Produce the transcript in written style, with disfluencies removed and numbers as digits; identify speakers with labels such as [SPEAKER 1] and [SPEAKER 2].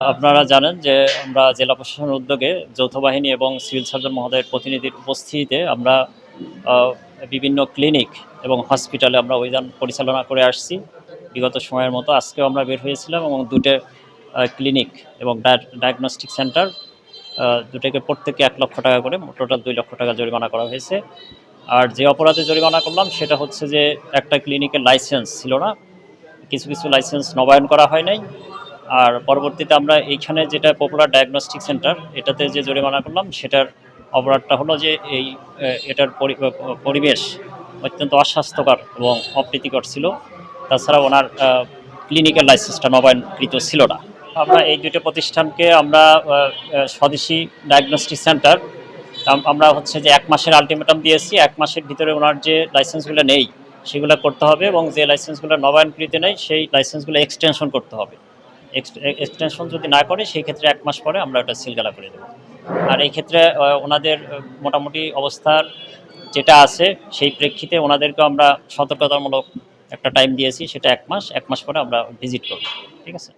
[SPEAKER 1] আপনারা জানেন যে আমরা জেলা প্রশাসনের উদ্যোগে যৌথ বাহিনী এবং সিভিল সার্জন মহোদয়ের প্রতিনিধির উপস্থিতিতে আমরা বিভিন্ন ক্লিনিক এবং হসপিটালে আমরা অভিযান পরিচালনা করে আসছি। বিগত সময়ের মতো আজকেও আমরা বের হয়েছিলাম এবং দুটো ক্লিনিক এবং ডায়াগনস্টিক সেন্টার দুটোকে প্রত্যেকে ১ লক্ষ টাকা করে টোটাল ২ লক্ষ টাকা জরিমানা করা হয়েছে। আর যে অপরাধে জরিমানা করলাম সেটা হচ্ছে যে একটা ক্লিনিকের লাইসেন্স ছিল না, কিছু কিছু লাইসেন্স নবায়ন করা হয় নাই। আর পরবর্তীতে আমরা এইখানে যেটা পপুলার ডায়াগনস্টিক সেন্টার এটাতে যে জরিমানা করলাম সেটার অপরাধটা হলো যে এটার পরিবেশ অত্যন্ত অস্বাস্থ্যকর এবং অপ্রীতিকর ছিল। তাছাড়া ওনার ক্লিনিক্যাল লাইসেন্সটা নবায়নকৃত ছিল না। আমরা এই দুটো প্রতিষ্ঠানকে আমরা স্বদেশী ডায়াগনস্টিক সেন্টার আমরা হচ্ছে যে ১ মাসের আলটিমেটাম দিয়েছি। ১ মাসের ভিতরে ওনার যে লাইসেন্সগুলো নেই সেগুলো করতে হবে এবং যে লাইসেন্সগুলো নবায়নকৃত নেই সেই লাইসেন্সগুলো এক্সটেনশন করতে হবে। এক্সটেনশন যদি না করে সেই ক্ষেত্রে ১ মাস পরে আমরা ওটা সিলগালা করে দেবো। আর এই ক্ষেত্রে ওনাদের মোটামুটি অবস্থার যেটা আছে সেই প্রেক্ষিতে ওনাদেরকে আমরা সতর্কতামূলক একটা টাইম দিয়েছি, সেটা ১ মাস। ১ মাস পরে আমরা ভিজিট করব। ঠিক আছে?